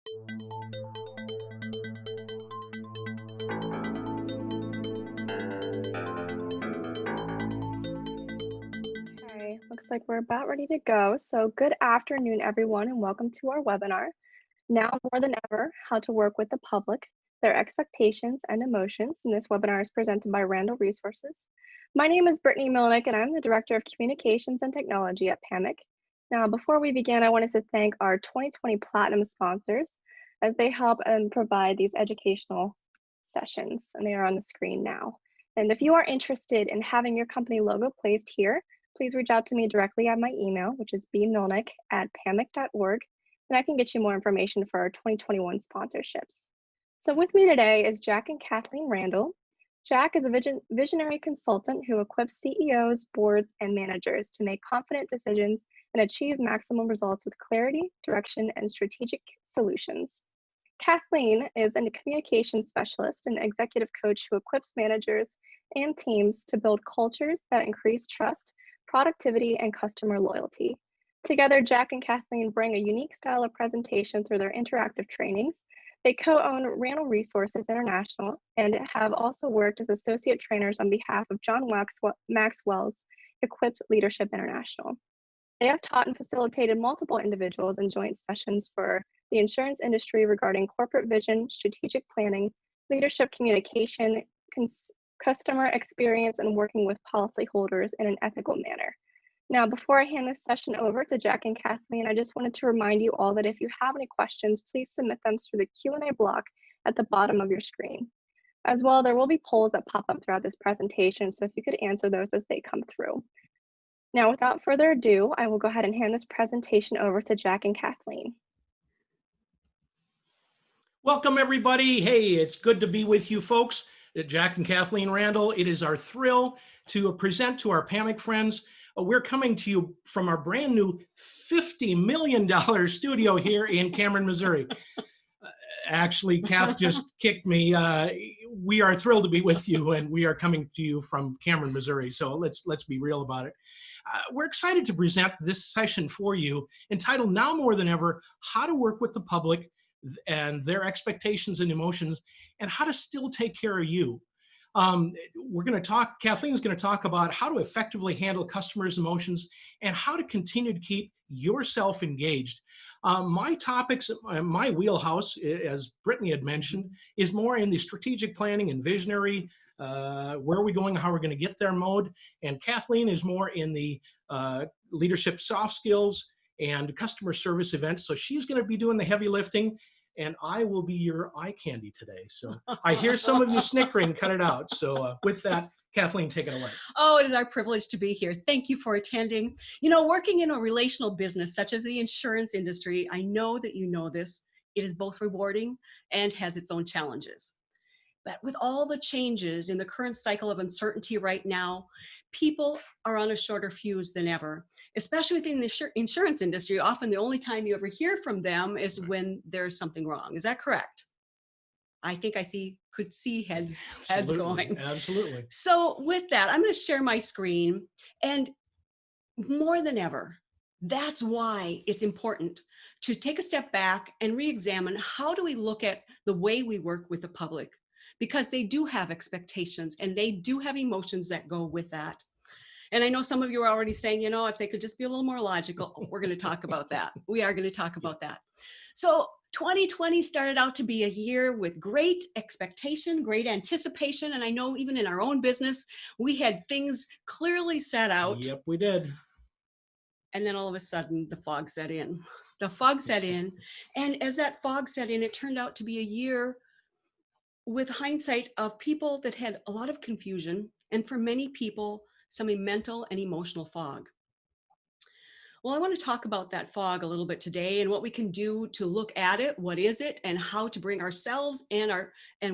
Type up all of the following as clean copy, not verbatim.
Okay, looks like we're about ready to go. So good afternoon, everyone, and welcome to our webinar. Now more than ever, how to work with the public, their expectations and emotions. And this webinar is presented by Randall Resources. My name is Brittany Milnick, and I'm the Director of Communications and Technology at PAMIC. Now, before we begin, I wanted to thank our 2020 Platinum sponsors as they help and provide these educational sessions, and they are on the screen now. And if you are interested in having your company logo placed here, please reach out to me directly at my email, which is bmilnick@pamic.org, and I can get you more information for our 2021 sponsorships. So with me today is Jack and Kathleen Randall. Jack is a visionary consultant who equips CEOs, boards, and managers to make confident decisions and achieve maximum results with clarity, direction, and strategic solutions. Kathleen is a communications specialist and executive coach who equips managers and teams to build cultures that increase trust, productivity, and customer loyalty. Together, Jack and Kathleen bring a unique style of presentation through their interactive trainings. They co-own Randall Resources International and have also worked as associate trainers on behalf of John Maxwell's Equipped Leadership International. They have taught and facilitated multiple individuals in joint sessions for the insurance industry regarding corporate vision, strategic planning, leadership communication, customer experience, and working with policyholders in an ethical manner. Now, before I hand this session over to Jack and Kathleen, I just wanted to remind you all that if you have any questions, please submit them through the Q&A block at the bottom of your screen. As well, there will be polls that pop up throughout this presentation, so if you could answer those as they come through. Now, without further ado, I will go ahead and hand this presentation over to Jack and Kathleen. Welcome, everybody. Hey, it's good to be with you folks. Jack and Kathleen Randall. It is our thrill to present to our PAMIC friends. We're coming to you from our brand new $50 million studio here in Cameron, Missouri. Actually, Kath just kicked me. We are thrilled to be with you, and we are coming to you from Cameron, Missouri. So let's be real about it. We're excited to present this session for you, entitled Now More Than Ever, How to Work with the Public and Their Expectations and Emotions, and How to Still Take Care of You. We're going to talk, Kathleen's going to talk about how to effectively handle customers' emotions and how to continue to keep yourself engaged. My topics, my wheelhouse, as Brittany had mentioned, is more in the strategic planning and visionary, where are we going, how we're going to get there mode. And Kathleen is more in the leadership soft skills and customer service events. So she's going to be doing the heavy lifting, and I will be your eye candy today. So I hear some of you snickering, cut it out. So with that, Kathleen, take it away. Oh, it is our privilege to be here. Thank you for attending. You know, working in a relational business such as the insurance industry, I know that you know this, it is both rewarding and has its own challenges. But with all the changes in the current cycle of uncertainty right now, people are on a shorter fuse than ever, especially within the insurance industry. Often the only time you ever hear from them is when there's something wrong. Is that correct? I think I could see heads going. Absolutely. So with that, I'm going to share my screen, and more than ever, that's why it's important to take a step back and re-examine how do we look at the way we work with the public, because they do have expectations and they do have emotions that go with that. And I know some of you are already saying, you know, if they could just be a little more logical, we're going to talk about that. We are going to talk about that. So 2020 started out to be a year with great expectation, great anticipation. And I know even in our own business, we had things clearly set out. Yep, we did. And then all of a sudden, the fog set in. The fog set in. And as that fog set in, it turned out to be a year with hindsight of people that had a lot of confusion, and for many people, some mental and emotional fog. Well, I want to talk about that fog a little bit today and what we can do to look at it, what is it, and how to bring ourselves and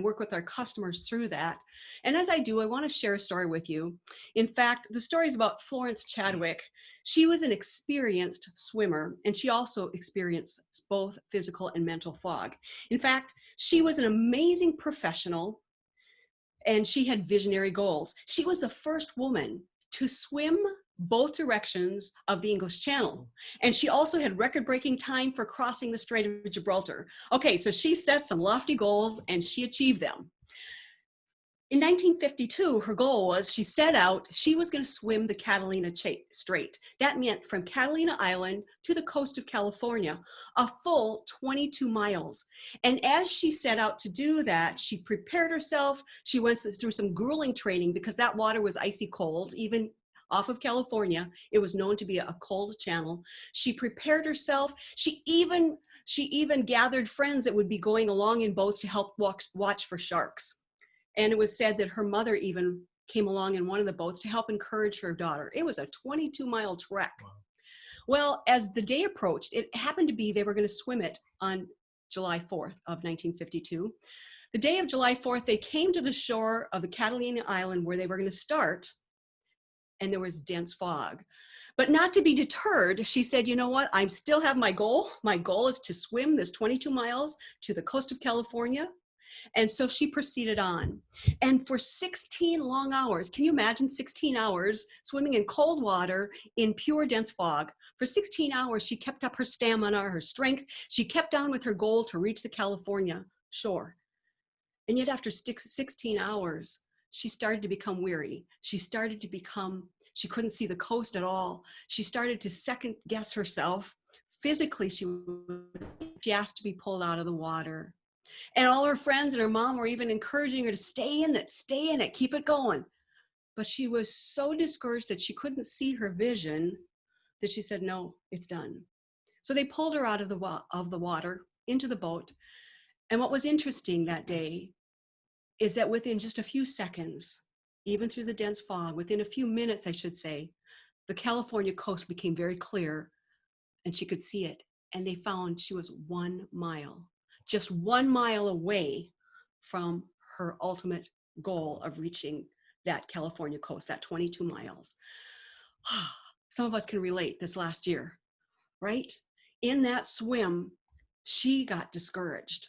work with our customers through that. And as I do, I want to share a story with you. In fact, the story is about Florence Chadwick. She was an experienced swimmer, and she also experienced both physical and mental fog. In fact, she was an amazing professional, and she had visionary goals. She was the first woman to swim both directions of the English Channel. And she also had record-breaking time for crossing the Strait of Gibraltar. Okay, so she set some lofty goals and she achieved them. In 1952, her goal was, she set out, she was going to swim the Catalina Strait. That meant from Catalina Island to the coast of California, a full 22 miles. And as she set out to do that, she prepared herself. She went through some grueling training because that water was icy cold, even off of California. It was known to be a cold channel. She prepared herself. She even gathered friends that would be going along in boats to help watch for sharks. And it was said that her mother even came along in one of the boats to help encourage her daughter. It was a 22-mile trek. Wow. Well, as the day approached, it happened to be they were going to swim it on July 4th of 1952. The day of July 4th, they came to the shore of the Catalina Island where they were going to start, and there was dense fog. But not to be deterred, she said, you know what, I still have my goal. My goal is to swim this 22 miles to the coast of California. And so she proceeded on. And for 16 long hours, can you imagine 16 hours swimming in cold water in pure dense fog? For 16 hours, she kept up her stamina, her strength. She kept on with her goal to reach the California shore. And yet after 16 hours, she started to become weary. She couldn't see the coast at all. She started to second guess herself. Physically, she asked to be pulled out of the water. And all her friends and her mom were even encouraging her to stay in it, keep it going. But she was so discouraged that she couldn't see her vision that she said, no, it's done. So they pulled her out of the water into the boat. And what was interesting that day is that within just a few seconds, even through the dense fog, within a few minutes, I should say, the California coast became very clear and she could see it. And they found she was 1 mile. Just 1 mile away from her ultimate goal of reaching that California coast, that 22 miles. Some of us can relate this last year, right? In that swim, she got discouraged.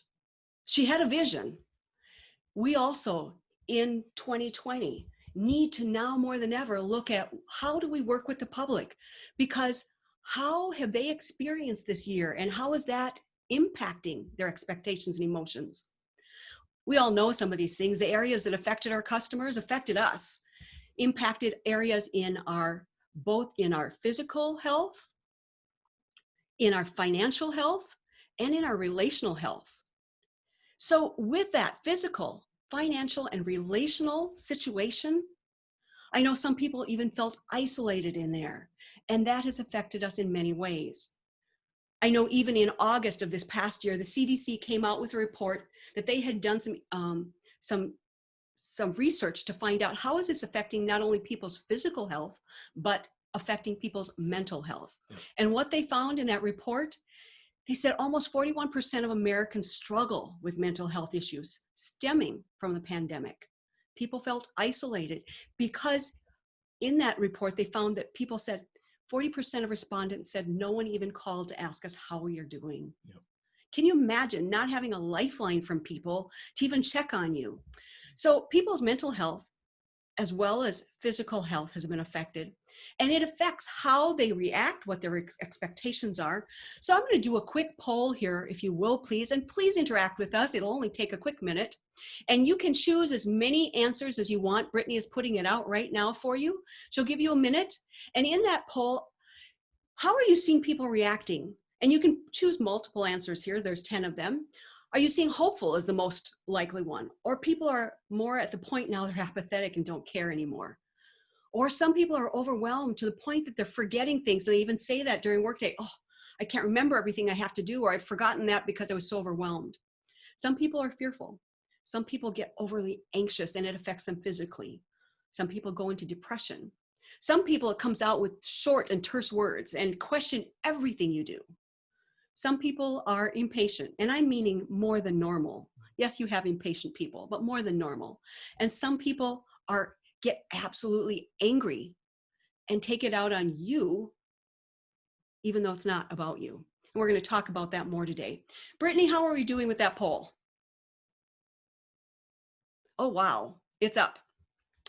She had a vision. We also, in 2020, need to now more than ever look at how do we work with the public? Because how have they experienced this year and how is that impacting their expectations and emotions? We all know some of these things. The areas that affected our customers affected us, impacted areas both in our physical health, in our financial health, and in our relational health. So with that physical, financial, and relational situation, I know some people even felt isolated in there, and that has affected us in many ways. I know even in August of this past year, the CDC came out with a report that they had done some research to find out how is this affecting not only people's physical health, but affecting people's mental health. Yeah. And what they found in that report, they said almost 41% of Americans struggle with mental health issues stemming from the pandemic. People felt isolated because in that report, they found that people said 40% of respondents said no one even called to ask us how we are doing. Yep. Can you imagine not having a lifeline from people to even check on you? So people's mental health as well as physical health has been affected, and it affects how they react, what their expectations are. So I'm going to do a quick poll here, if you will, please, and please interact with us. It'll only take a quick minute, and you can choose as many answers as you want. Brittany is putting it out right now for you. She'll give you a minute, and in that poll, how are you seeing people reacting? And you can choose multiple answers here. There's 10 of them. Are you seeing hopeful as the most likely one? Or people are more at the point now they're apathetic and don't care anymore? Or some people are overwhelmed to the point that they're forgetting things. They even say that during workday, oh, I can't remember everything I have to do, or I've forgotten that because I was so overwhelmed. Some people are fearful. Some people get overly anxious and it affects them physically. Some people go into depression. Some people, it comes out with short and terse words and question everything you do. Some people are impatient, and I'm meaning more than normal. Yes, you have impatient people, but more than normal. And some people get absolutely angry and take it out on you, even though it's not about you. And we're going to talk about that more today. Brittany, how are we doing with that poll? Oh, wow, it's up.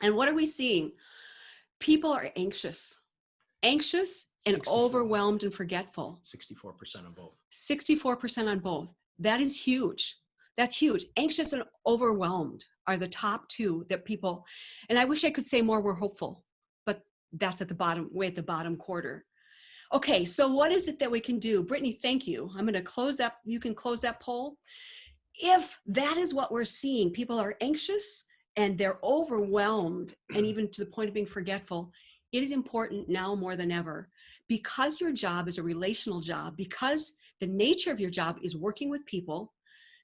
And what are we seeing? People are anxious. anxious and 64. overwhelmed and forgetful. 64% on both. 64% on both. That is huge. That's huge. Anxious and overwhelmed are the top two that people, and I wish I could say more were hopeful, but that's at the bottom, way at the bottom quarter. Okay, so what is it that we can do? Brittany, thank you. I'm going to close that. You can close that poll. If that is what we're seeing, people are anxious and they're overwhelmed and even to the point of being forgetful, it is important now more than ever, because your job is a relational job, because the nature of your job is working with people,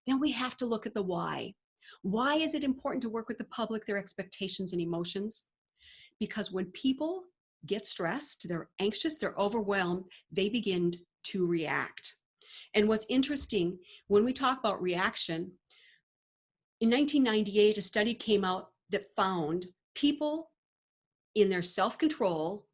then we have to look at the why. Why is it important to work with the public, their expectations and emotions? Because when people get stressed, they're anxious, they're overwhelmed, they begin to react. And what's interesting, when we talk about reaction, in 1998, a study came out that found people in their self-control,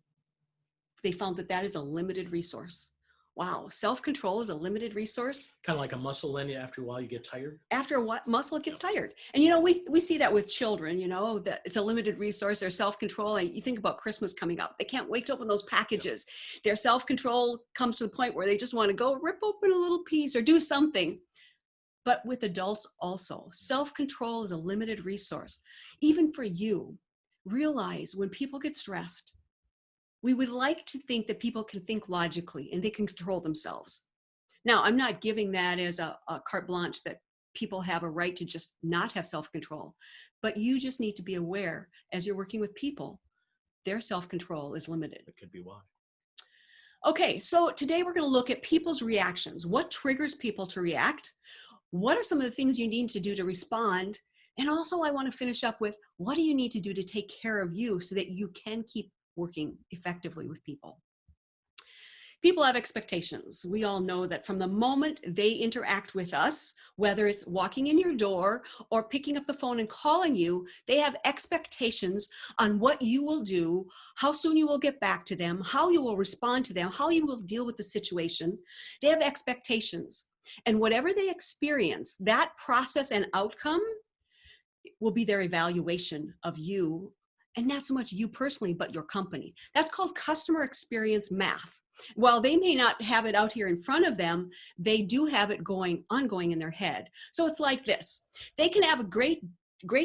they found that that is a limited resource. Wow, self-control is a limited resource. Kind of like a muscle, then after a while you get tired. After a while, muscle it gets tired. And you know, we see that with children, you know, that it's a limited resource, their self-control. And you think about Christmas coming up, they can't wait to open those packages. Their self-control comes to the point where they just want to go rip open a little piece or do something. But with adults also, self-control is a limited resource. Even for you, realize when people get stressed, we would like to think that people can think logically and they can control themselves. Now, I'm not giving that as a carte blanche that people have a right to just not have self-control, but you just need to be aware as you're working with people, their self-control is limited. That could be why. Okay, so today we're going to look at people's reactions. What triggers people to react? What are some of the things you need to do to respond? And also I want to finish up with, what do you need to do to take care of you so that you can keep working effectively with people? People have expectations. We all know that from the moment they interact with us, whether it's walking in your door or picking up the phone and calling you, they have expectations on what you will do, how soon you will get back to them, how you will respond to them, how you will deal with the situation. They have expectations. And whatever they experience, that process and outcome will be their evaluation of you, and not so much you personally, but your company. That's called customer experience math. While they may not have it out here in front of them, they do have it ongoing in their head. So it's like this. They can have a great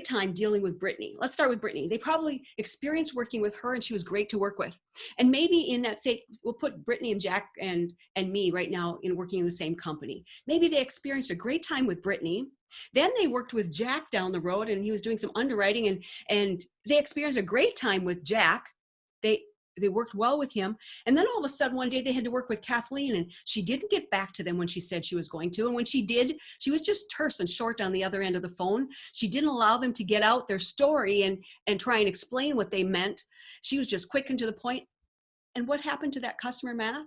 time dealing with Brittany. Let's start with Brittany. They probably experienced working with her and she was great to work with. And maybe in that same, we'll put Brittany and Jack and me right now in working in the same company. Maybe they experienced a great time with Brittany. Then they worked with Jack down the road and he was doing some underwriting and they experienced a great time with Jack. They worked well with him. And then all of a sudden one day they had to work with Kathleen and she didn't get back to them when she said she was going to. And when she did, she was just terse and short on the other end of the phone. She didn't allow them to get out their story and try and explain what they meant. She was just quick and to the point. And what happened to that customer math?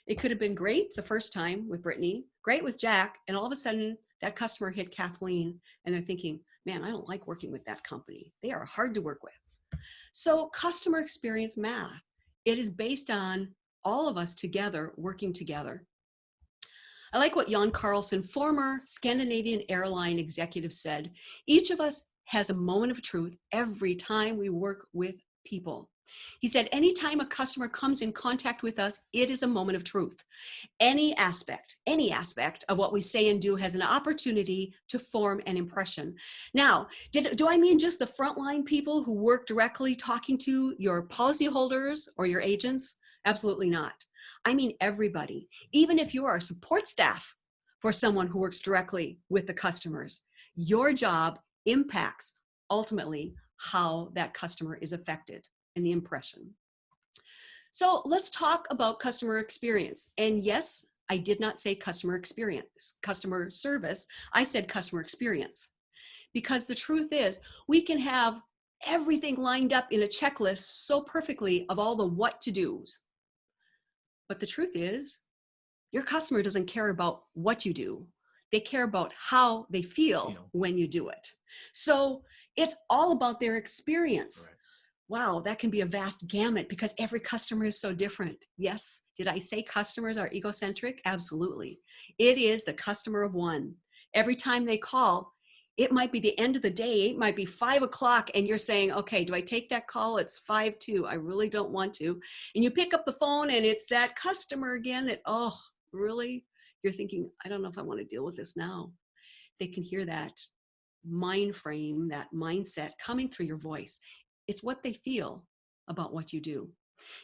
It could have been great the first time with Brittany, great with Jack. And all of a sudden that customer hit Kathleen and they're thinking, man, I don't like working with that company. They are hard to work with. So customer experience math, it is based on all of us together, working together. I like what Jan Carlson, former Scandinavian airline executive, said. Each of us has a moment of truth every time we work with people. He said, anytime a customer comes in contact with us, it is a moment of truth. Any aspect of what we say and do has an opportunity to form an impression. Now, do I mean just the frontline people who work directly talking to your policyholders or your agents? Absolutely not. I mean everybody. Even if you are a support staff for someone who works directly with the customers, your job impacts ultimately how that customer is affected and the impression. So let's talk about customer experience. And yes, I did not say customer experience, customer service. I said customer experience. Because the truth is, we can have everything lined up in a checklist so perfectly of all the what to do's. But the truth is, your customer doesn't care about what you do. They care about how they feel when you do it. So it's all about their experience. Right. Wow, that can be a vast gamut because every customer is so different. Yes, did I say customers are egocentric? Absolutely. It is the customer of one. Every time they call, It might be the end of the day. It might be 5 o'clock and you're saying, okay, do I take that call? It's 5:02. I really don't want to. And you pick up the phone and it's that customer again that, oh, really? You're thinking, I don't know if I want to deal with this now. They can hear that mind frame, that mindset coming through your voice. It's what they feel about what you do.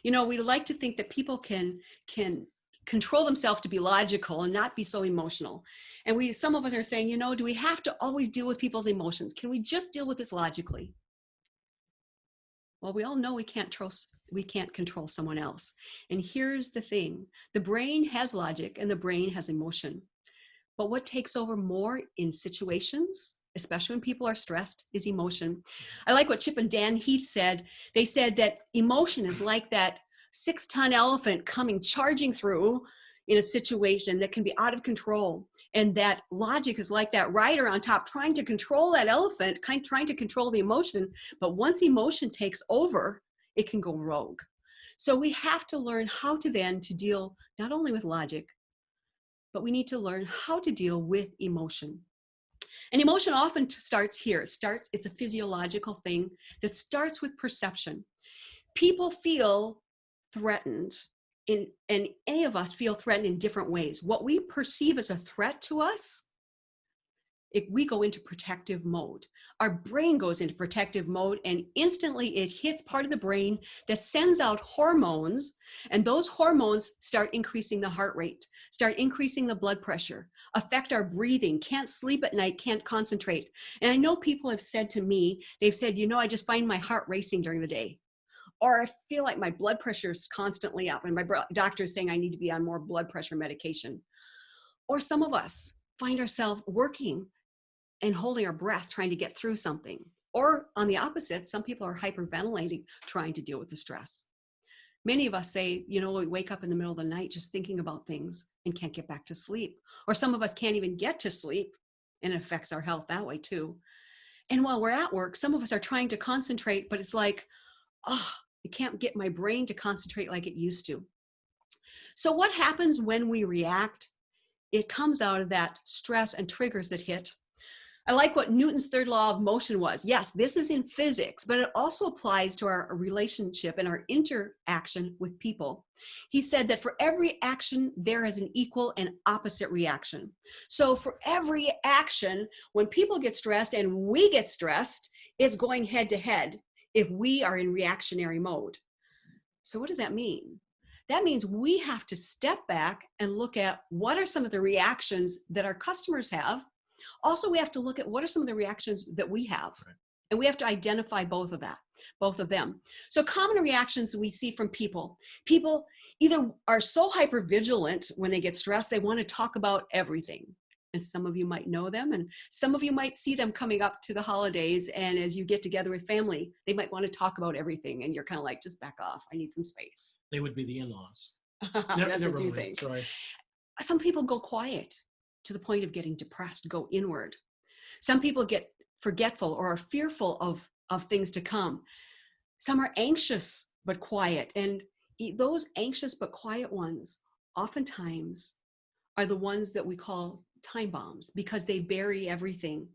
You know, we like to think that people can control themselves to be logical and not be so emotional. And some of us are saying, you know, do we have to always deal with people's emotions? Can we just deal with this logically? Well, we all know we can't control someone else. And here's the thing. The brain has logic and the brain has emotion. But what takes over more in situations, especially when people are stressed, is emotion. I like what Chip and Dan Heath said. They said that emotion is like that 6-ton elephant coming charging through in a situation that can be out of control. And that logic is like that rider on top trying to control that elephant, trying to control the emotion. But once emotion takes over, it can go rogue. So we have to learn how to deal not only with logic, but we need to learn how to deal with emotion. And emotion often starts here. It's a physiological thing that starts with perception. People feel threatened, and any of us feel threatened in different ways. What we perceive as a threat to us, we go into protective mode. Our brain goes into protective mode and instantly it hits part of the brain that sends out hormones, and those hormones start increasing the heart rate, start increasing the blood pressure, affect our breathing, can't sleep at night, can't concentrate. And I know people have said to me, they've said, you know, I just find my heart racing during the day. Or I feel like my blood pressure is constantly up and my doctor is saying I need to be on more blood pressure medication. Or some of us find ourselves working and holding our breath trying to get through something. Or on the opposite, some people are hyperventilating trying to deal with the stress. Many of us say, you know, we wake up in the middle of the night just thinking about things and can't get back to sleep. Or some of us can't even get to sleep, and it affects our health that way too. And while we're at work, some of us are trying to concentrate, but it's like, oh, I can't get my brain to concentrate like it used to. So what happens when we react? It comes out of that stress and triggers that hit. I like what Newton's third law of motion was. Yes, this is in physics, but it also applies to our relationship and our interaction with people. He said that for every action, there is an equal and opposite reaction. So for every action, when people get stressed and we get stressed, it's going head to head if we are in reactionary mode. So what does that mean? That means we have to step back and look at what are some of the reactions that our customers have. Also, we have to look at what are some of the reactions that we have. Right. And we have to identify both of them. So common reactions we see from people either are so hypervigilant when they get stressed, they want to talk about everything. And some of you might know them, and some of you might see them coming up to the holidays. And as you get together with family, they might want to talk about everything. And you're kind of like, just back off. I need some space. They would be the in-laws. That's what you think. Sorry. Some people go quiet to the point of getting depressed, go inward. Some people get forgetful or are fearful of things to come. Some are anxious but quiet. And those anxious but quiet ones oftentimes are the ones that we call time bombs, because they bury everything.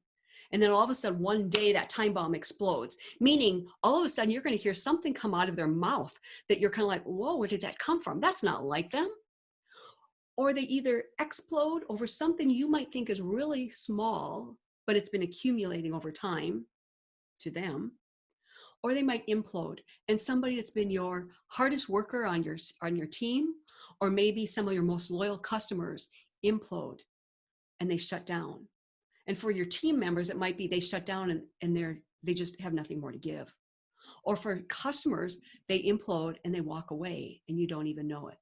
And then all of a sudden, one day that time bomb explodes, meaning all of a sudden you're going to hear something come out of their mouth that you're kind of like, whoa, where did that come from? That's not like them. Or they either explode over something you might think is really small, but it's been accumulating over time to them, or they might implode. And somebody that's been your hardest worker on your team, or maybe some of your most loyal customers, implode and they shut down. And for your team members, it might be they shut down and they just have nothing more to give. Or for customers, they implode and they walk away and you don't even know it.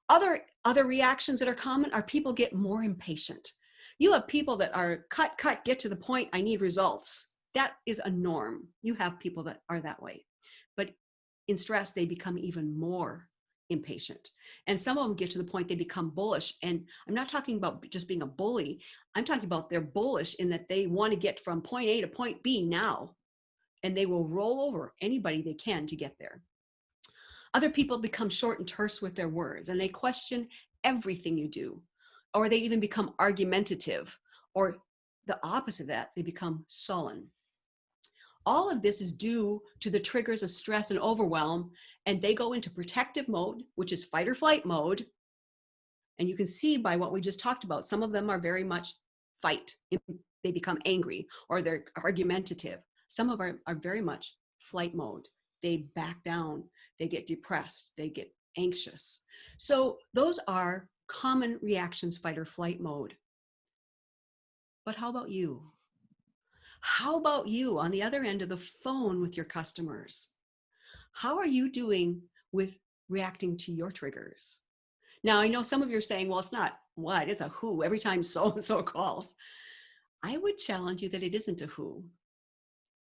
Other reactions that are common are people get more impatient. You have people that are cut, get to the point, I need results. That is a norm. You have people that are that way. But in stress, they become even more impatient. And some of them get to the point they become bullish. And I'm not talking about just being a bully. I'm talking about they're bullish in that they want to get from point A to point B now. And they will roll over anybody they can to get there. Other people become short and terse with their words, and they question everything you do, or they even become argumentative, or the opposite of that, they become sullen. All of this is due to the triggers of stress and overwhelm, and they go into protective mode, which is fight or flight mode. And you can see by what we just talked about, some of them are very much fight. They become angry or they're argumentative. Some of them are very much flight mode. They back down, they get depressed, they get anxious. So those are common reactions, fight or flight mode. But how about you? How about you on the other end of the phone with your customers? How are you doing with reacting to your triggers? Now, I know some of you are saying, well, it's not what, it's a who every time so-and-so calls. I would challenge you that it isn't a who.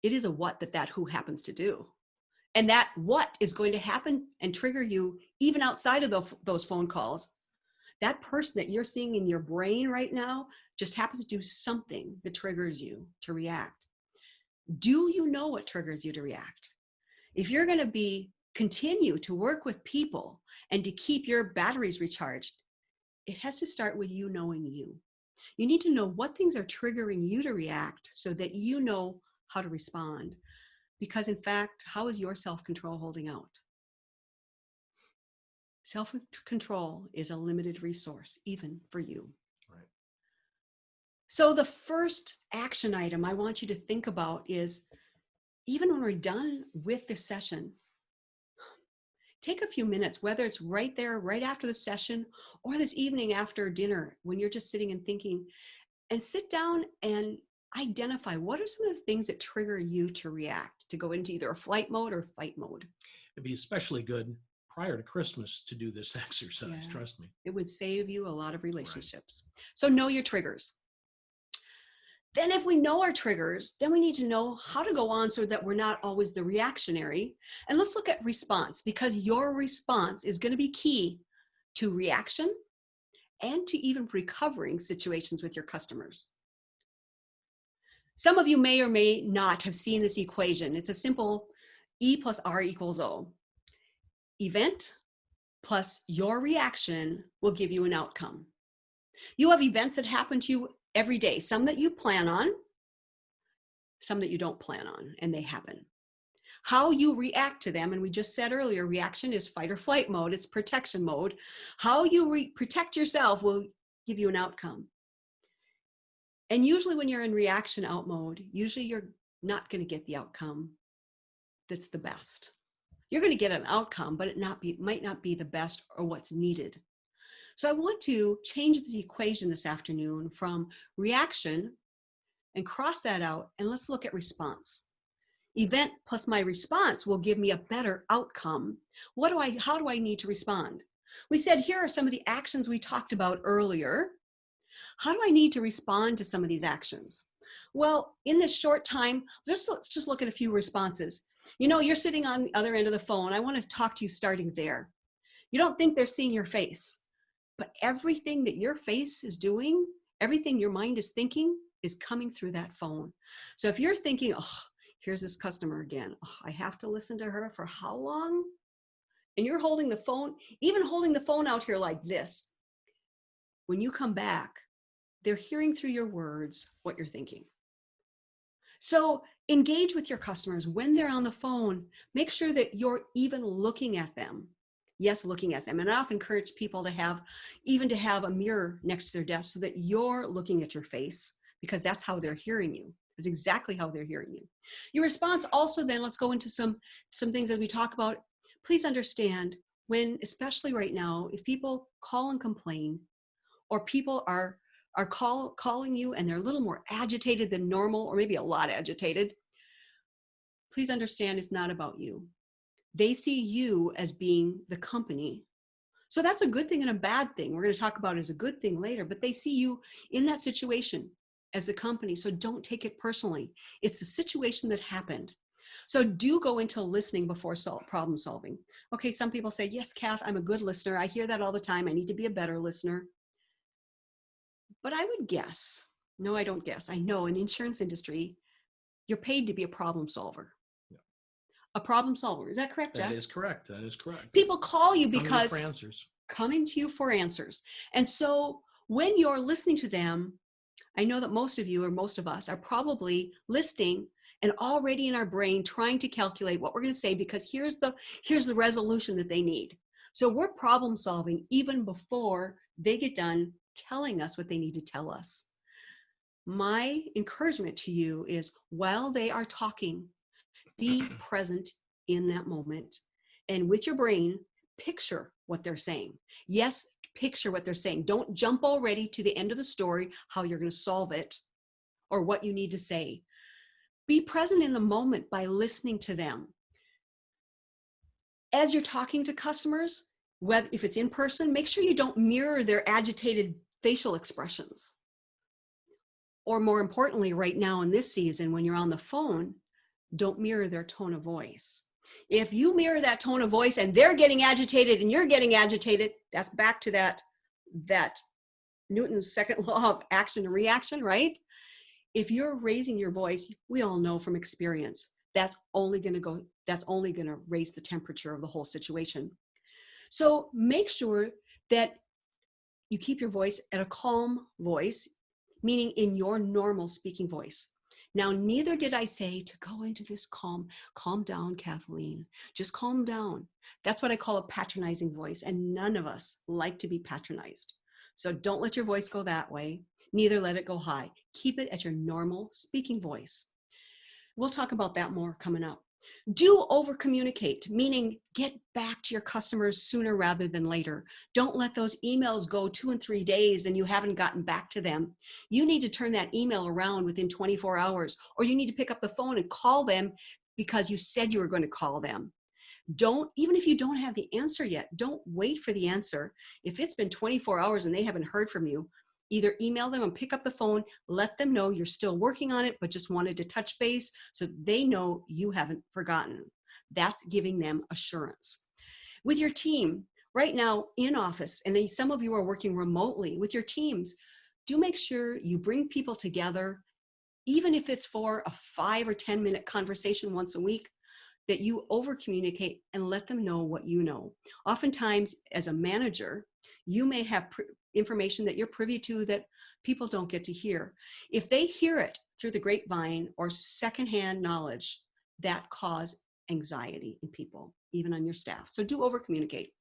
It is a what that who happens to do. And that what is going to happen and trigger you even outside of those phone calls. That person that you're seeing in your brain right now just happens to do something that triggers you to react. Do you know what triggers you to react? If you're going to continue to work with people and to keep your batteries recharged, it has to start with you knowing you. You need to know what things are triggering you to react so that you know how to respond. Because in fact, how is your self-control holding out? Self-control is a limited resource, even for you. Right. So the first action item I want you to think about is, even when we're done with this session, take a few minutes, whether it's right there, right after the session, or this evening after dinner, when you're just sitting and thinking, and sit down and identify what are some of the things that trigger you to react, to go into either a flight mode or fight mode. It'd be especially good prior to Christmas to do this exercise, trust me. It would save you a lot of relationships. Right. So know your triggers. Then if we know our triggers, then we need to know how to go on so that we're not always the reactionary. And let's look at response, because your response is going to be key to reaction and to even recovering situations with your customers. Some of you may or may not have seen this equation. It's a simple E plus R equals O. Event plus your reaction will give you an outcome. You have events that happen to you every day, some that you plan on, some that you don't plan on, and they happen. How you react to them, and we just said earlier, reaction is fight or flight mode, it's protection mode. How you protect yourself will give you an outcome. And usually when you're in reaction out mode, usually you're not going to get the outcome that's the best. You're going to get an outcome, but it might not be the best or what's needed. So I want to change this equation this afternoon from reaction and cross that out, and let's look at response. Event plus my response will give me a better outcome. How do I need to respond? We said here are some of the actions we talked about earlier. How do I need to respond to some of these actions? Well, in this short time, let's just look at a few responses. You know, you're sitting on the other end of the phone. I want to talk to you starting there. You don't think they're seeing your face, but everything that your face is doing, everything your mind is thinking is coming through that phone. So if you're thinking, oh, here's this customer again. Oh, I have to listen to her for how long? And you're holding the phone, even holding the phone out here like this. When you come back, they're hearing through your words what you're thinking. So engage with your customers when they're on the phone. Make sure that you're even looking at them. Yes, looking at them. And I often encourage people to have a mirror next to their desk so that you're looking at your face, because that's how they're hearing you. That's exactly how they're hearing you. Your response also then, let's go into some things that we talk about. Please understand when, especially right now, if people call and complain, or people are calling you and they're a little more agitated than normal, or maybe a lot agitated, please understand it's not about you. They see you as being the company. So that's a good thing and a bad thing. We're going to talk about it as a good thing later, but they see you in that situation as the company. So don't take it personally. It's a situation that happened. So do go into listening before problem solving. Okay, some people say, yes, Kath, I'm a good listener. I hear that all the time. I need to be a better listener. But I would guess, no, I don't guess. I know in the insurance industry, you're paid to be a problem solver. Yeah. A problem solver. Is that correct, Jack? That is correct. That is correct. People call you because coming to you for answers. And so when you're listening to them, I know that most of you or most of us are probably listening and already in our brain trying to calculate what we're going to say, because here's the resolution that they need. So we're problem solving even before they get done telling us what they need to tell us. My encouragement to you is, while they are talking, be present in that moment, and with your brain, picture what they're saying. Yes, picture what they're saying. Don't jump already to the end of the story, how you're going to solve it or what you need to say. Be present in the moment by listening to them. As you're talking to customers, whether if it's in person, make sure you don't mirror their agitated facial expressions. Or more importantly, right now in this season, when you're on the phone, don't mirror their tone of voice. If you mirror that tone of voice and they're getting agitated and you're getting agitated, that's back to that Newton's second law of action and reaction, right? If you're raising your voice, we all know from experience, that's only going to raise the temperature of the whole situation. So make sure that you keep your voice at a calm voice, meaning in your normal speaking voice. Now, neither did I say to go into this calm down, Kathleen, just calm down. That's what I call a patronizing voice, and none of us like to be patronized. So don't let your voice go that way. Neither let it go high. Keep it at your normal speaking voice. We'll talk about that more coming up. Do over communicate, meaning get back to your customers sooner rather than later. Don't let those emails go 2 and 3 days and you haven't gotten back to them. You need to turn that email around within 24 hours, or you need to pick up the phone and call them because you said you were going to call them. Even if you don't have the answer yet, don't wait for the answer. If it's been 24 hours and they haven't heard from you, either email them and pick up the phone, let them know you're still working on it, but just wanted to touch base so they know you haven't forgotten. That's giving them assurance. With your team, right now in office, and then some of you are working remotely with your teams, do make sure you bring people together, even if it's for a 5 or 10 minute conversation once a week, that you over communicate and let them know what you know. Oftentimes, as a manager, you may have information that you're privy to that people don't get to hear. If they hear it through the grapevine or secondhand knowledge, that cause anxiety in people, even on your staff. So do over communicate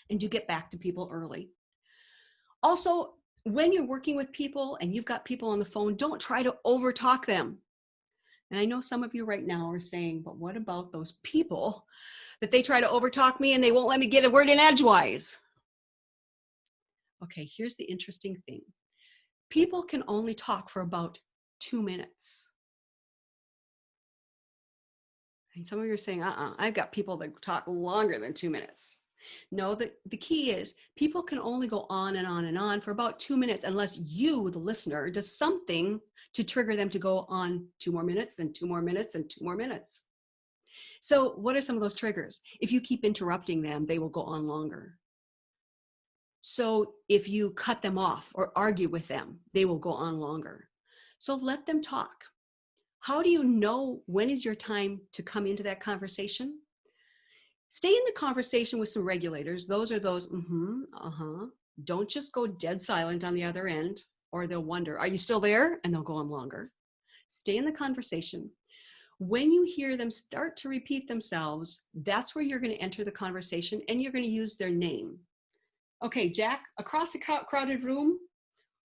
and do get back to people early. Also, when you're working with people and you've got people on the phone, don't try to over talk them. And I know some of you right now are saying, but what about those people that they try to overtalk me and they won't let me get a word in edgewise? Okay, here's the interesting thing. People can only talk for about 2 minutes. And some of you are saying, I've got people that talk longer than 2 minutes. No, the key is people can only go on and on and on for about 2 minutes unless you, the listener, does something to trigger them to go on 2 more minutes and 2 more minutes and 2 more minutes. So what are some of those triggers? If you keep interrupting them, they will go on longer. So if you cut them off or argue with them, they will go on longer. So let them talk. How do you know when is your time to come into that conversation? Stay in the conversation with some regulators. Those are those, Don't just go dead silent on the other end, or they'll wonder, are you still there? And they'll go on longer. Stay in the conversation. When you hear them start to repeat themselves, that's where you're going to enter the conversation and you're going to use their name. Okay, Jack, across a crowded room,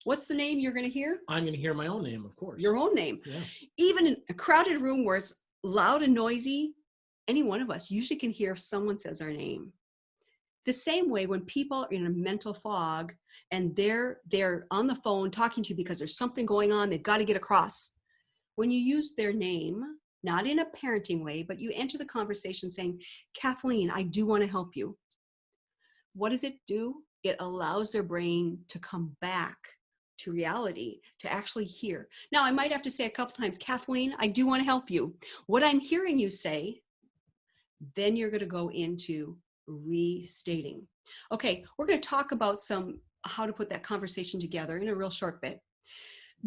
what's the name you're going to hear? I'm going to hear my own name, of course. Your own name. Yeah. Even in a crowded room where it's loud and noisy, any one of us usually can hear if someone says our name. The same way when people are in a mental fog and they're on the phone talking to you because there's something going on, they've got to get across. When you use their name, not in a parenting way, but you enter the conversation saying, Kathleen, I do want to help you. What does it do? It allows their brain to come back to reality, to actually hear. Now, I might have to say a couple times, Kathleen, I do want to help you. What I'm hearing you say, then you're going to go into restating. Okay, we're going to talk about how to put that conversation together in a real short bit.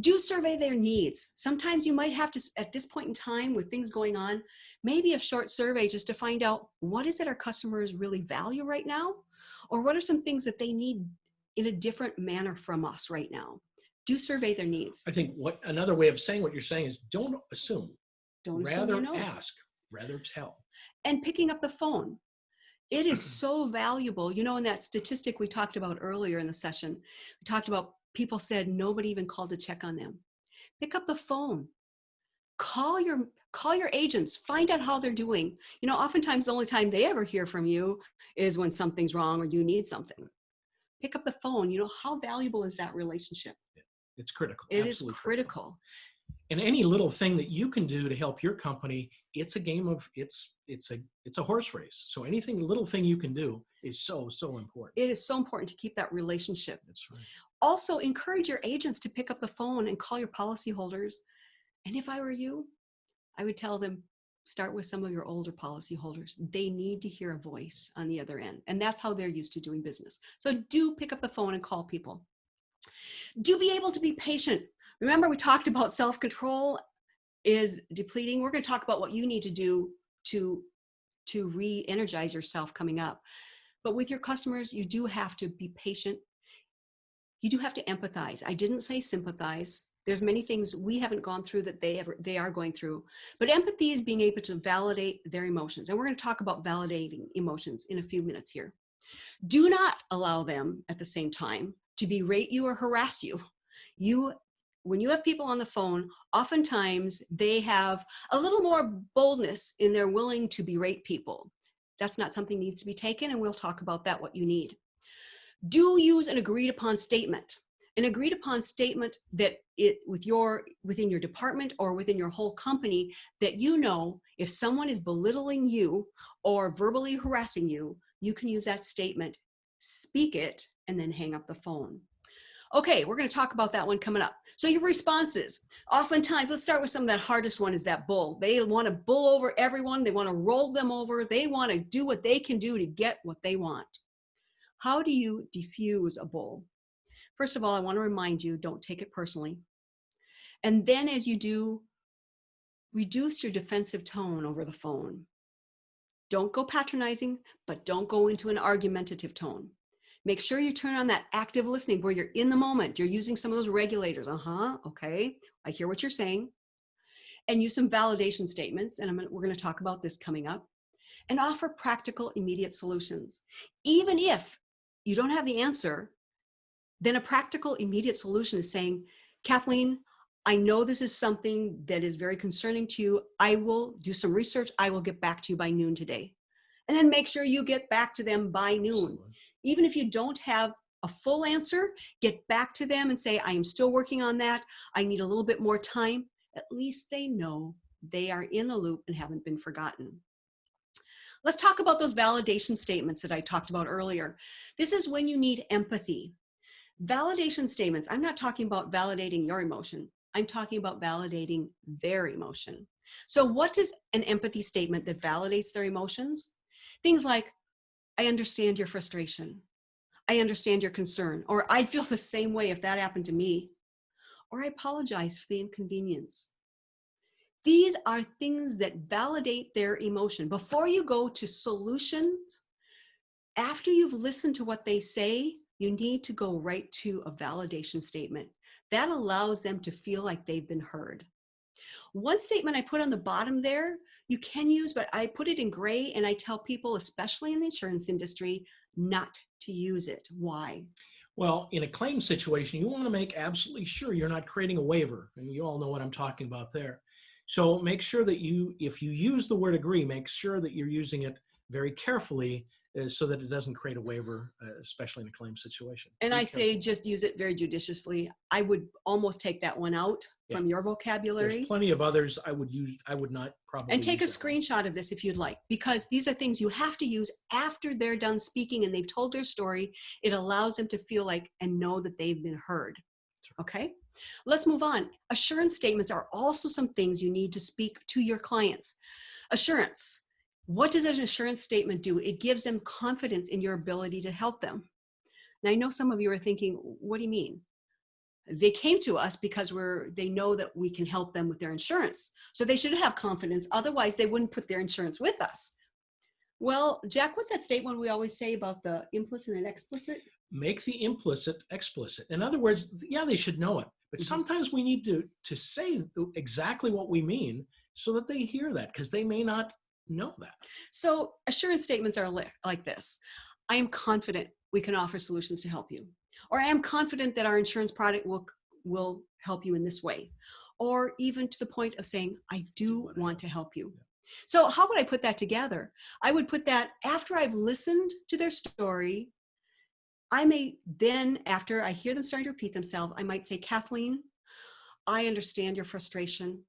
Do survey their needs. Sometimes you might have to, at this point in time with things going on, maybe a short survey just to find out what is it our customers really value right now, or what are some things that they need in a different manner from us right now. Do survey their needs. I think another way of saying what you're saying is don't assume. Don't assume Rather you know. ask, rather tell. And picking up the phone. It is so valuable. You know, in that statistic we talked about earlier in the session, we talked about people said nobody even called to check on them. Pick up the phone. Call your agents. Find out how they're doing. You know, oftentimes the only time they ever hear from you is when something's wrong or you need something. Pick up the phone. You know, how valuable is that relationship? It's critical. It Absolutely is critical. And any little thing that you can do to help your company, it's a game of it's a horse race. So little thing you can do is so important. It is so important to keep that relationship. That's right. Also, encourage your agents to pick up the phone and call your policyholders. And if I were you, I would tell them, start with some of your older policyholders. They need to hear a voice on the other end. And that's how they're used to doing business. So do pick up the phone and call people. Do be able to be patient. Remember, we talked about self-control is depleting. We're going to talk about what you need to do to re-energize yourself coming up. But with your customers, you do have to be patient. You do have to empathize. I didn't say sympathize. There's many things we haven't gone through that they are going through. But empathy is being able to validate their emotions. And we're going to talk about validating emotions in a few minutes here. Do not allow them at the same time to berate you or harass you. When you have people on the phone, oftentimes they have a little more boldness in their willing to berate people. That's not something that needs to be taken, and we'll talk about that, what you need. Do use an agreed upon statement. An agreed upon statement that within your department or within your whole company, that you know if someone is belittling you or verbally harassing you, you can use that statement, speak it, and then hang up the phone. Okay, we're going to talk about that one coming up. So your responses. Oftentimes, let's start with some of that hardest one is that bull. They want to bull over everyone. They want to roll them over. They want to do what they can do to get what they want. How do you diffuse a bull? First of all, I want to remind you, don't take it personally. And then as you do, reduce your defensive tone over the phone. Don't go patronizing, but don't go into an argumentative tone. Make sure you turn on that active listening where you're in the moment. You're using some of those regulators. Okay, I hear what you're saying. And use some validation statements, and we're going to talk about this coming up. And offer practical, immediate solutions. Even if you don't have the answer, then a practical, immediate solution is saying, Kathleen, I know this is something that is very concerning to you. I will do some research. I will get back to you by noon today. And then make sure you get back to them by noon. Absolutely. Even if you don't have a full answer, get back to them and say, I am still working on that. I need a little bit more time. At least they know they are in the loop and haven't been forgotten. Let's talk about those validation statements that I talked about earlier. This is when you need empathy. Validation statements, I'm not talking about validating your emotion. I'm talking about validating their emotion. So what is an empathy statement that validates their emotions? Things like, I understand your frustration. I understand your concern. Or I'd feel the same way if that happened to me. Or I apologize for the inconvenience. These are things that validate their emotion. Before you go to solutions, after you've listened to what they say, you need to go right to a validation statement. That allows them to feel like they've been heard. One statement I put on the bottom there, you can use, but I put it in gray, and I tell people, especially in the insurance industry, not to use it. Why? Well, in a claim situation, you want to make absolutely sure you're not creating a waiver. And you all know what I'm talking about there. So make sure that if you use the word agree, make sure that you're using it very carefully so that it doesn't create a waiver, especially in a claim situation. And I say just use it very judiciously. I would almost take that one out from your vocabulary. There's plenty of others I would not probably. And take a screenshot of this if you'd like, because these are things you have to use after they're done speaking and they've told their story. It allows them to feel like and know that they've been heard. Okay, let's move on. Assurance statements are also some things you need to speak to your clients. Assurance. What does an assurance statement do? It gives them confidence in your ability to help them. Now, I know some of you are thinking, what do you mean? They came to us because they know that we can help them with their insurance. So they should have confidence. Otherwise, they wouldn't put their insurance with us. Well, Jack, what's that statement we always say about the implicit and explicit? Make the implicit explicit. In other words, yeah, they should know it, But Mhm. sometimes we need to say exactly what we mean so that they hear that, because they may not know that. So assurance statements are like this. I am confident we can offer solutions to help you. Or I am confident that our insurance product will help you in this way. Or even to the point of saying, I do want to help you. So how would I put that together? I would put that after I've listened to their story. I may then, after I hear them starting to repeat themselves, I might say, Kathleen, I understand your frustration.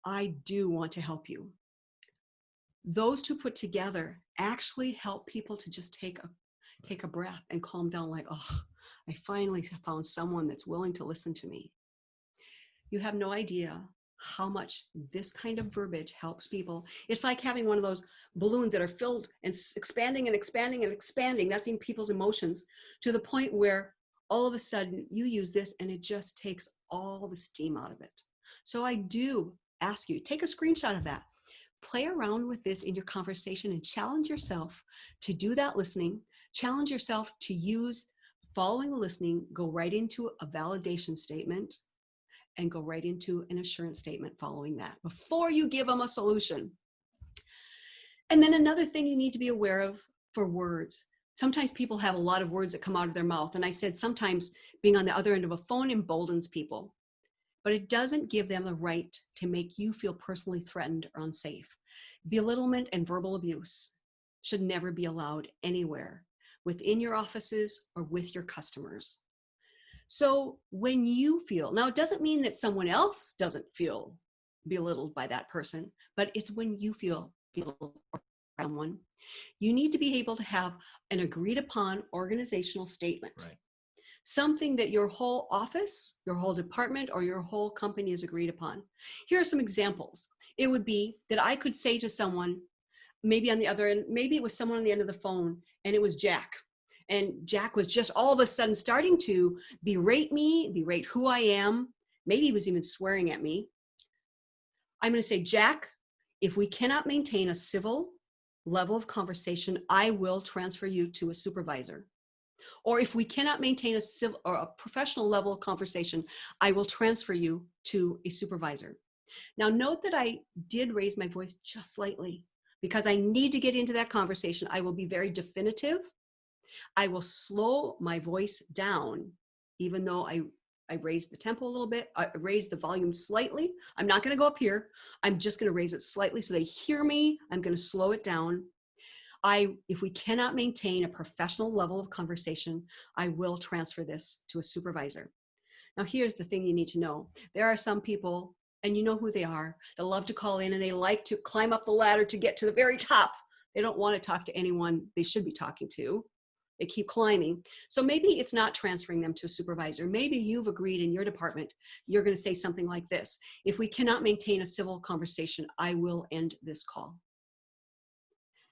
I do want to help you. Those two put together actually help people to just take a breath and calm down, like, oh, I finally found someone that's willing to listen to me. You have no idea how much this kind of verbiage helps people. It's like having one of those balloons that are filled and expanding and expanding and expanding. That's in people's emotions to the point where all of a sudden you use this and it just takes all the steam out of it. So I do ask you, take a screenshot of that. Play around with this in your conversation and challenge yourself to do that listening. Challenge yourself to use following the listening, go right into a validation statement and go right into an assurance statement following that before you give them a solution. And then another thing you need to be aware of for words. Sometimes people have a lot of words that come out of their mouth. And I said sometimes being on the other end of a phone emboldens people, but it doesn't give them the right to make you feel personally threatened or unsafe. Belittlement and verbal abuse should never be allowed anywhere within your offices or with your customers. So when you feel, now it doesn't mean that someone else doesn't feel belittled by that person, but it's when you feel belittled or someone, you need to be able to have an agreed upon organizational statement. Right. Something that your whole office, your whole department, or your whole company is agreed upon. Here are some examples. It would be that I could say to someone, maybe on the other end, maybe it was someone on the end of the phone, and it was Jack. And Jack was just all of a sudden starting to berate me, berate who I am. Maybe he was even swearing at me. I'm going to say, Jack, if we cannot maintain a civil level of conversation, I will transfer you to a supervisor. Or if we cannot maintain a civil or a professional level of conversation, I will transfer you to a supervisor. Now note that I did raise my voice just slightly because I need to get into that conversation. I will be very definitive. I will slow my voice down, even though I raised the tempo a little bit, I raised the volume slightly. I'm not going to go up here. I'm just going to raise it slightly so they hear me. I'm going to slow it down. If we cannot maintain a professional level of conversation, I will transfer this to a supervisor. Now, here's the thing you need to know. There are some people, and you know who they are, that love to call in and they like to climb up the ladder to get to the very top. They don't want to talk to anyone they should be talking to. They keep climbing. So maybe it's not transferring them to a supervisor. Maybe you've agreed in your department, you're going to say something like this. If we cannot maintain a civil conversation, I will end this call.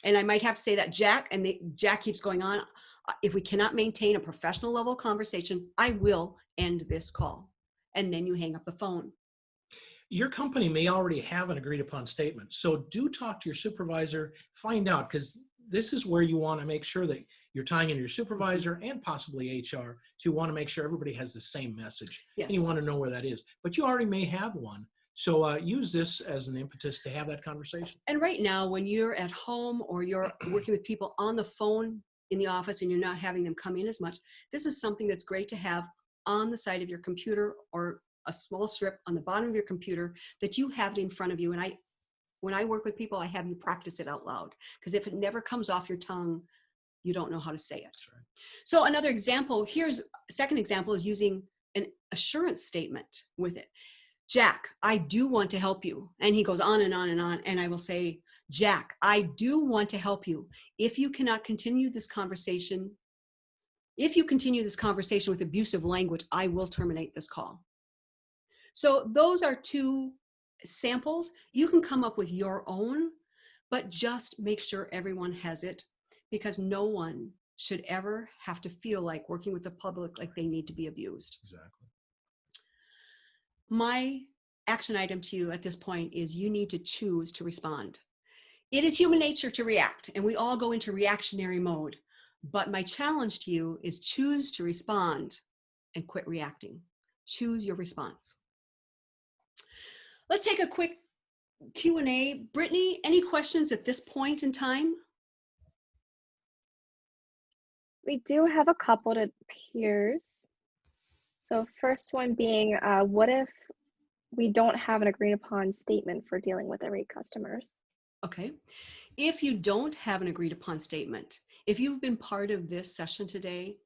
And I might have to say that, Jack, and Jack keeps going on. If we cannot maintain a professional level conversation, I will end this call. And then you hang up the phone. Your company may already have an agreed upon statement. So do talk to your supervisor, find out, because this is where you want to make sure that you're tying in your supervisor and possibly HR. So you want to make sure everybody has the same message. Yes. And you want to know where that is. But you already may have one. So use this as an impetus to have that conversation. And right now, when you're at home or you're working with people on the phone in the office and you're not having them come in as much, this is something that's great to have on the side of your computer or a small strip on the bottom of your computer that you have it in front of you. And when I work with people, I have you practice it out loud, because if it never comes off your tongue, you don't know how to say it. That's right. So another example, here's a second example, is using an assurance statement with it. Jack, I do want to help you. And he goes on and on and on. And I will say, Jack, I do want to help you. If you cannot continue this conversation, with abusive language, I will terminate this call. So those are two samples. You can come up with your own, but just make sure everyone has it, because no one should ever have to feel like working with the public like they need to be abused. Exactly. My action item to you at this point is you need to choose to respond. It is human nature to react, and we all go into reactionary mode. But my challenge to you is choose to respond and quit reacting. Choose your response. Let's take a quick Q&A. Brittany, any questions at this point in time? We do have a couple to peers. So first one being, what if we don't have an agreed upon statement for dealing with irate customers? Okay. If you don't have an agreed upon statement, if you've been part of this session today,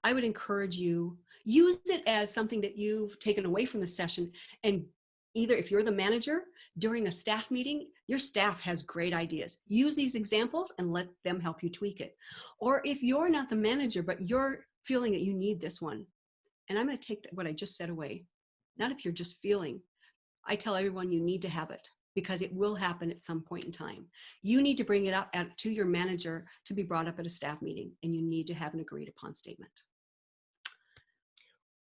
I would encourage you, use it as something that you've taken away from the session. And either if you're the manager during a staff meeting, your staff has great ideas. Use these examples and let them help you tweak it. Or if you're not the manager, but you're feeling that you need this one, and I'm going to take what I just said away. Not if you're just feeling. I tell everyone you need to have it because it will happen at some point in time. You need to bring it up to your manager to be brought up at a staff meeting, and you need to have an agreed upon statement.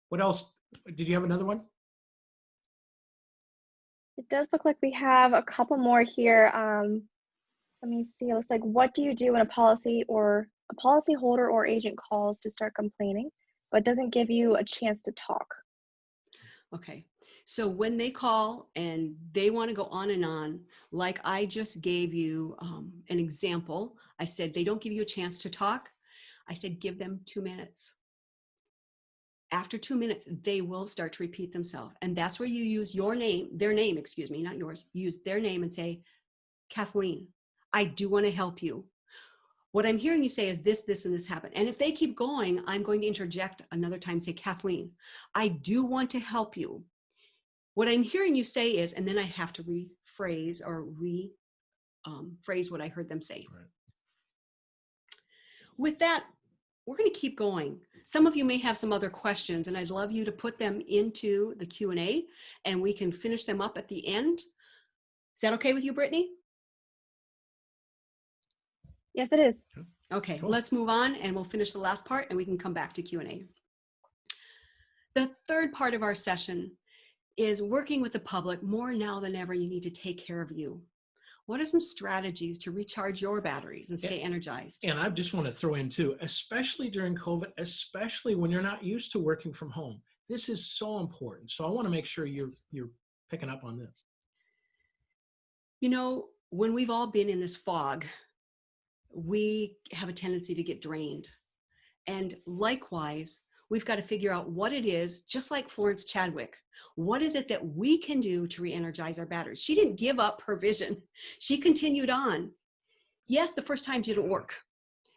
What else? Did you have another one? It does look like we have a couple more here. Let me see. It looks like, what do you do when a policyholder or agent calls to start complaining, but doesn't give you a chance to talk? Okay, so when they call and they want to go on and on, like I just gave you an example, I said they don't give you a chance to talk. I said give them 2 minutes. After 2 minutes, they will start to repeat themselves. And that's where you use your name, their name, excuse me, not yours. Use their name and say, Kathleen, I do want to help you. What I'm hearing you say is this, this, and this happened. And if they keep going, I'm going to interject another time and say, Kathleen, I do want to help you. What I'm hearing you say is, and then I have to rephrase or phrase what I heard them say. Right. With that, we're going to keep going. Some of you may have some other questions, and I'd love you to put them into the Q&A, and we can finish them up at the end. Is that okay with you, Brittany? Yes, it is. Okay, Cool. Let's move on, and we'll finish the last part, and we can come back to Q&A. The third part of our session is working with the public. More now than ever, you need to take care of you. What are some strategies to recharge your batteries and stay energized? And I just want to throw in too, especially during COVID, especially when you're not used to working from home. This is so important. So I want to make sure you're picking up on this. You know, when we've all been in this fog, we have a tendency to get drained. And likewise, we've got to figure out what it is, just like Florence Chadwick. What is it that we can do to re-energize our batteries? She didn't give up her vision. She continued on. Yes, the first time didn't work,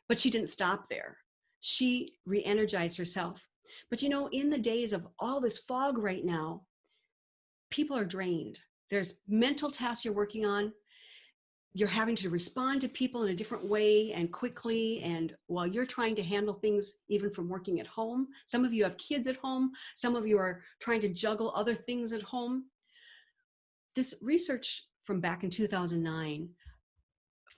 but she didn't stop there. She re-energized herself. But you know, in the days of all this fog right now, people are drained. There's mental tasks you're working on. You're having to respond to people in a different way and quickly. And while you're trying to handle things, even from working at home, some of you have kids at home. Some of you are trying to juggle other things at home. This research from back in 2009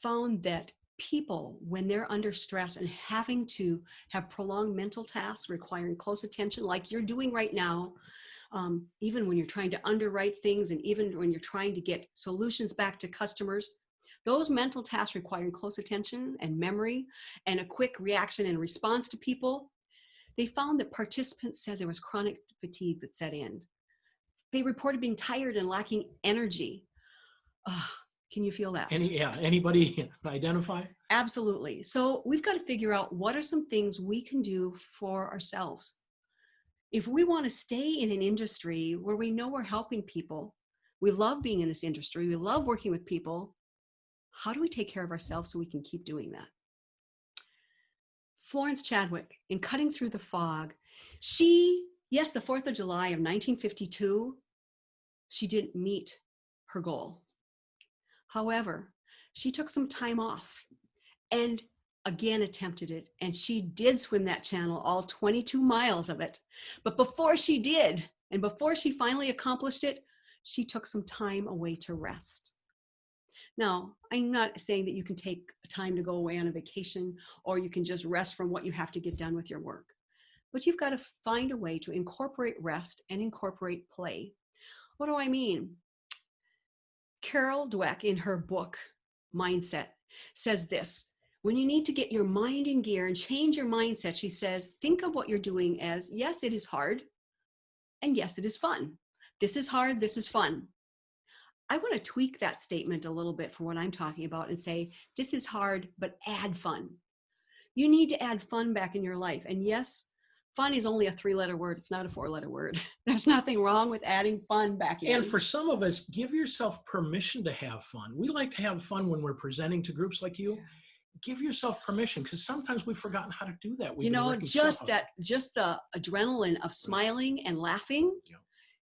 found that people, when they're under stress and having to have prolonged mental tasks requiring close attention, like you're doing right now, even when you're trying to underwrite things and even when you're trying to get solutions back to customers, those mental tasks requiring close attention and memory and a quick reaction and response to people, they found that participants said there was chronic fatigue that set in. They reported being tired and lacking energy. Can you feel that? Anybody identify? Absolutely. So we've got to figure out what are some things we can do for ourselves. If we want to stay in an industry where we know we're helping people, we love being in this industry, we love working with people, how do we take care of ourselves so we can keep doing that? Florence Chadwick, in Cutting Through the Fog, yes, the 4th of July of 1952, she didn't meet her goal. However, she took some time off and again attempted it. And she did swim that channel, all 22 miles of it. But before she did, and before she finally accomplished it, she took some time away to rest. Now, I'm not saying that you can take time to go away on a vacation or you can just rest from what you have to get done with your work. But you've got to find a way to incorporate rest and incorporate play. What do I mean? Carol Dweck, in her book, Mindset, says this: when you need to get your mind in gear and change your mindset, she says, think of what you're doing as, yes, it is hard, And yes, it is fun. This is hard. This is fun. I want to tweak that statement a little bit for what I'm talking about and say, this is hard, but add fun. You need to add fun back in your life. And yes, fun is only a 3-letter word. It's not a 4-letter word. There's nothing wrong with adding fun back in. And for some of us, give yourself permission to have fun. We like to have fun when we're presenting to groups like you. Give yourself permission, because sometimes we've forgotten how to do that. We've been working so hard. Just the adrenaline of smiling and laughing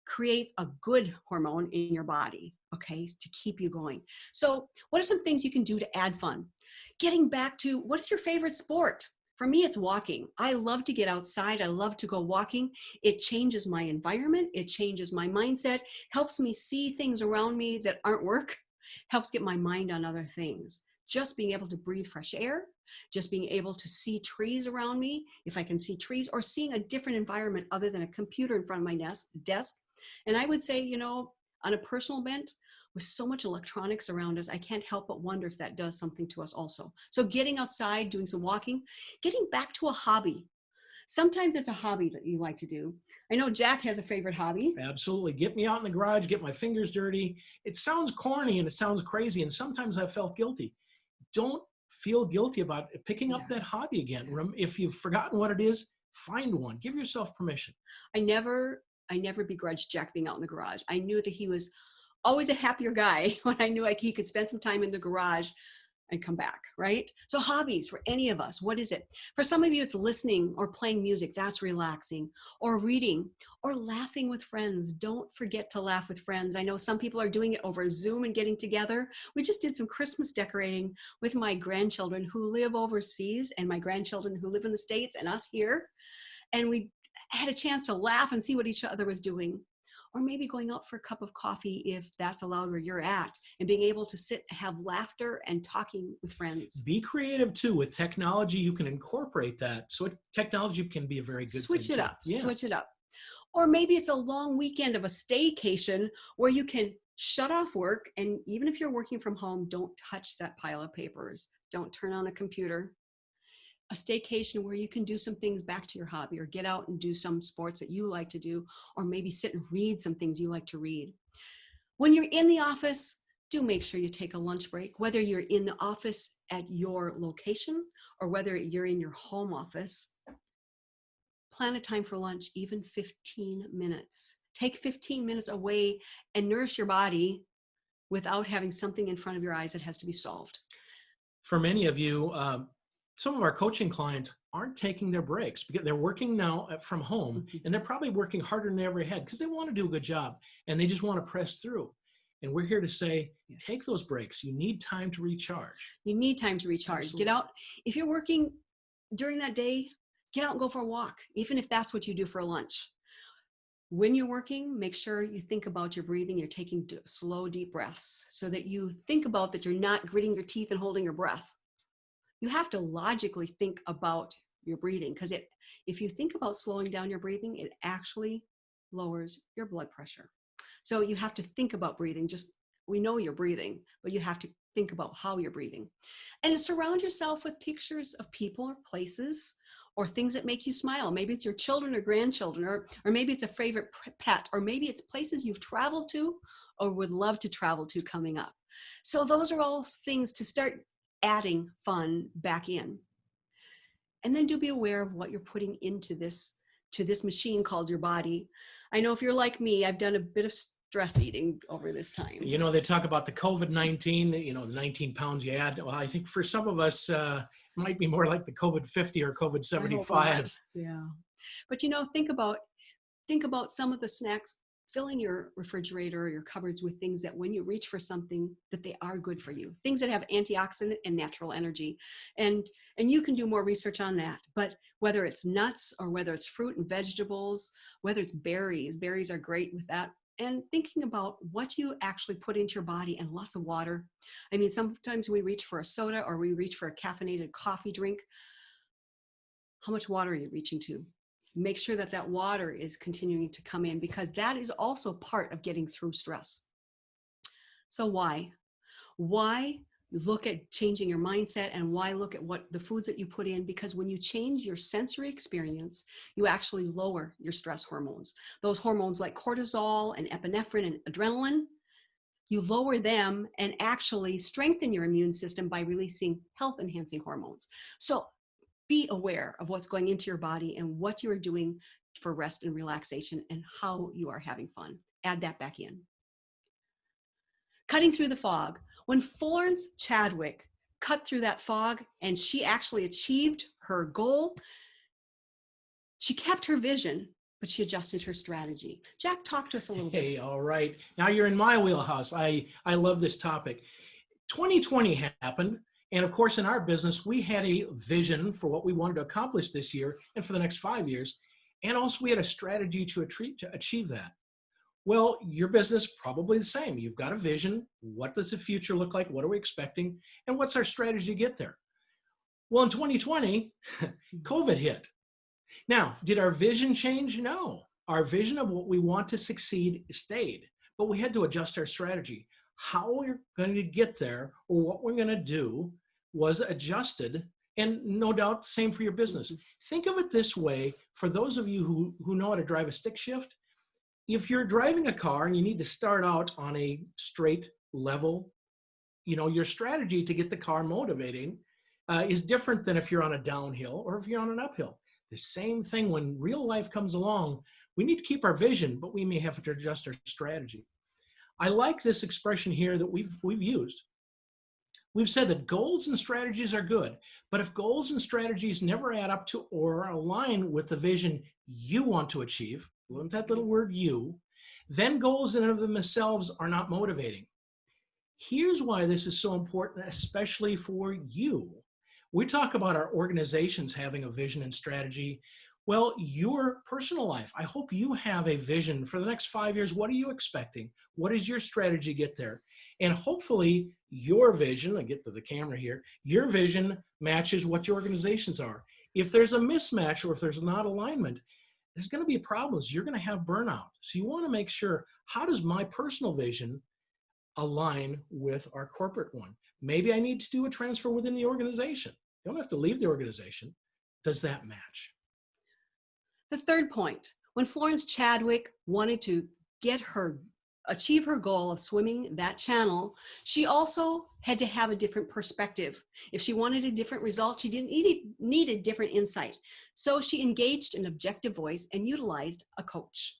creates a good hormone in your body, okay, to keep you going. So what are some things you can do to add fun? Getting back to, what's your favorite sport? For me, it's walking. I love to get outside. I love to go walking. It changes my environment. It changes my mindset, helps me see things around me that aren't work, helps get my mind on other things. Just being able to breathe fresh air, just being able to see trees around me, if I can see trees, or seeing a different environment other than a computer in front of my desk. And I would say, on a personal bent, with so much electronics around us, I can't help but wonder if that does something to us also. So getting outside, doing some walking, getting back to a hobby. Sometimes it's a hobby that you like to do. I know Jack has a favorite hobby. Absolutely. Get me out in the garage, get my fingers dirty. It sounds corny and it sounds crazy, and sometimes I felt guilty. Don't feel guilty about picking up that hobby again. If you've forgotten what it is, find one. Give yourself permission. I never begrudged Jack being out in the garage. I knew that he was always a happier guy when I knew he could spend some time in the garage and come back, right? So hobbies for any of us, what is it? For some of you, it's listening or playing music. That's relaxing. Or reading or laughing with friends. Don't forget to laugh with friends. I know some people are doing it over Zoom and getting together. We just did some Christmas decorating with my grandchildren who live overseas and my grandchildren who live in the States and us here. And we had a chance to laugh and see what each other was doing. Or maybe going out for a cup of coffee if that's allowed where you're at, and being able to sit, have laughter and talking with friends. Be creative too. With technology, you can incorporate that. So technology can be a very good Switch thing it too. up, switch it up. Or maybe it's a long weekend of a staycation where you can shut off work. And even if you're working from home, don't touch that pile of papers. Don't turn on a computer. A staycation where you can do some things back to your hobby, or get out and do some sports that you like to do, or maybe sit and read some things you like to read. When you're in the office, do make sure you take a lunch break, whether you're in the office at your location or whether you're in your home office. Plan a time for lunch, even 15 minutes. Take 15 minutes away and nourish your body without having something in front of your eyes that has to be solved. For many of you, some of our coaching clients aren't taking their breaks because they're working now from home, and they're probably working harder than they ever had because they want to do a good job and they just want to press through. And we're here to say, take those breaks. You need time to recharge. You need time to recharge. Absolutely. Get out. If you're working during that day, get out and go for a walk, even if that's what you do for lunch. When you're working, make sure you think about your breathing. You're taking slow, deep breaths so that you think about that you're not gritting your teeth and holding your breath. You have to logically think about your breathing, because if you think about slowing down your breathing, it actually lowers your blood pressure. So you have to think about breathing. We know you're breathing, but you have to think about how you're breathing. And surround yourself with pictures of people or places or things that make you smile. Maybe it's your children or grandchildren, or maybe it's a favorite pet, or maybe it's places you've traveled to or would love to travel to coming up. So those are all things to start adding fun back in. And then do be aware of what you're putting into this machine called your body. I know if you're like me, I've done a bit of stress eating over this time. They talk about the COVID-19, the 19 pounds you add. Well, I think for some of us, it might be more like the COVID-50 or COVID-75. Yeah. But think about some of the snacks. Filling your refrigerator or your cupboards with things that when you reach for something, that they are good for you. Things that have antioxidant and natural energy. And you can do more research on that. But whether it's nuts or whether it's fruit and vegetables, whether it's berries are great with that. And thinking about what you actually put into your body, and lots of water. I mean, sometimes we reach for a soda or we reach for a caffeinated coffee drink. How much water are you reaching to? Make sure that water is continuing to come in, because that is also part of getting through stress. So why look at changing your mindset, and why look at what the foods that you put in, because when you change your sensory experience, you actually lower your stress hormones. Those hormones like cortisol and epinephrine and adrenaline, you lower them and actually strengthen your immune system by releasing health enhancing hormones. So be aware of what's going into your body and what you are doing for rest and relaxation and how you are having fun. Add that back in. Cutting through the fog. When Florence Chadwick cut through that fog and she actually achieved her goal, she kept her vision, but she adjusted her strategy. Jack, talk to us a little bit. Hey, all right. Now you're in my wheelhouse. I love this topic. 2020 happened. And of course, in our business, we had a vision for what we wanted to accomplish this year and for the next 5 years. And also we had a strategy to achieve that. Well, your business, probably the same. You've got a vision. What does the future look like? What are we expecting? And what's our strategy to get there? Well, in 2020, COVID hit. Now, did our vision change? No. Our vision of what we want to succeed stayed, but we had to adjust our strategy. How we're going to get there or what we're going to do was adjusted, and no doubt, same for your business. Think of it this way, for those of you who know how to drive a stick shift. If you're driving a car and you need to start out on a straight level, your strategy to get the car motivating is different than if you're on a downhill or if you're on an uphill. The same thing when real life comes along, we need to keep our vision, but we may have to adjust our strategy. I like this expression here that we've used. We've said that goals and strategies are good, but if goals and strategies never add up to or align with the vision you want to achieve, that little word you, then goals in and of themselves are not motivating. Here's why this is so important, especially for you. We talk about our organizations having a vision and strategy. Well, your personal life, I hope you have a vision for the next 5 years. What are you expecting? What is your strategy to get there? And hopefully your vision, I get to the camera here, your vision matches what your organizations are. If there's a mismatch or if there's not alignment, there's going to be problems. You're going to have burnout. So you want to make sure, how does my personal vision align with our corporate one? Maybe I need to do a transfer within the organization. You don't have to leave the organization. Does that match? The third point, when Florence Chadwick wanted to achieve her goal of swimming that channel, she also had to have a different perspective. If she wanted a different result, she needed different insight. So she engaged an objective voice and utilized a coach.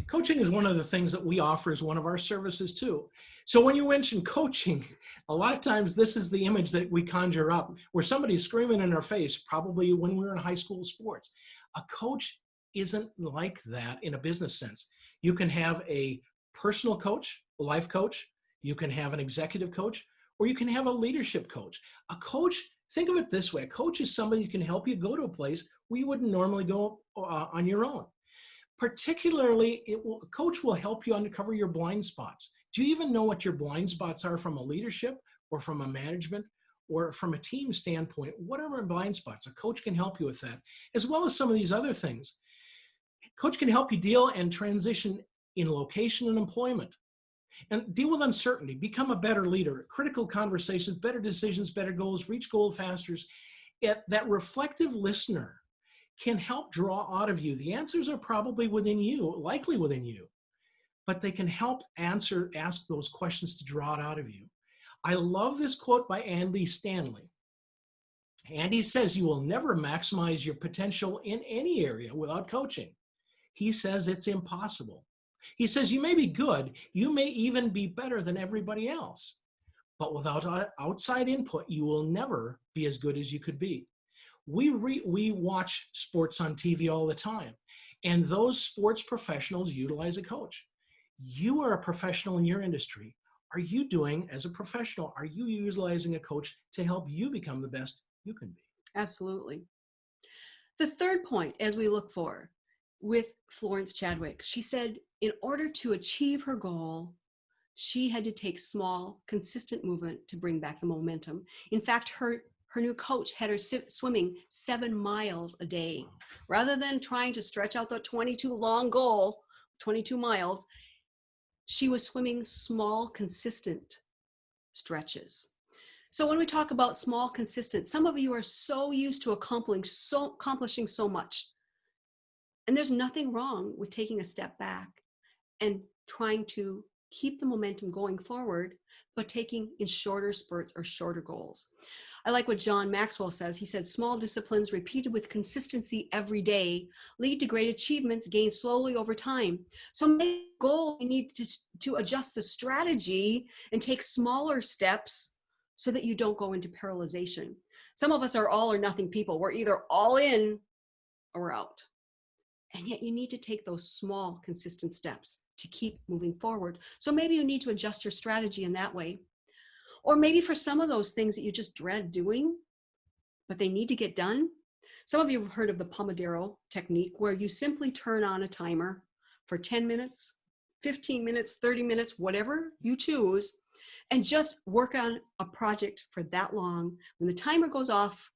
Coaching is one of the things that we offer as one of our services too. So when you mention coaching, a lot of times this is the image that we conjure up where somebody's screaming in our face, probably when we were in high school sports. A coach isn't like that in a business sense. You can have a personal coach, a life coach, you can have an executive coach, or you can have a leadership coach. A coach, think of it this way, a coach is somebody who can help you go to a place where you wouldn't normally go on your own. Particularly, a coach will help you uncover your blind spots. Do you even know what your blind spots are from a leadership or from a management or from a team standpoint? What are blind spots? A coach can help you with that, as well as some of these other things. Coach can help you deal and transition in location and employment, and deal with uncertainty, become a better leader, critical conversations, better decisions, better goals, reach goal faster. That reflective listener can help draw out of you. The answers are probably within you, likely within you, but they can help ask those questions to draw it out of you. I love this quote by Andy Stanley. Andy says, you will never maximize your potential in any area without coaching. He says it's impossible. He says you may be good, you may even be better than everybody else, but without outside input, you will never be as good as you could be. We watch sports on TV all the time, and those sports professionals utilize a coach. You are a professional in your industry. Are you doing, as a professional, are you utilizing a coach to help you become the best you can be? Absolutely. The third point, as we look for with Florence Chadwick, she said in order to achieve her goal, she had to take small, consistent movement to bring back the momentum. In fact, her new coach had her swimming 7 miles a day. Rather than trying to stretch out the 22 long goal, 22 miles, she was swimming small, consistent stretches. So when we talk about small, consistent, some of you are so used to accomplishing so much. And there's nothing wrong with taking a step back and trying to keep the momentum going forward, but taking in shorter spurts or shorter goals. I like what John Maxwell says. He said, small disciplines repeated with consistency every day lead to great achievements gained slowly over time. So make a goal, you need to adjust the strategy and take smaller steps so that you don't go into paralyzation. Some of us are all or nothing people. We're either all in or we're out. And yet you need to take those small, consistent steps to keep moving forward. So maybe you need to adjust your strategy in that way. Or maybe for some of those things that you just dread doing, but they need to get done. Some of you have heard of the Pomodoro technique, where you simply turn on a timer for 10 minutes, 15 minutes, 30 minutes, whatever you choose, and just work on a project for that long. When the timer goes off,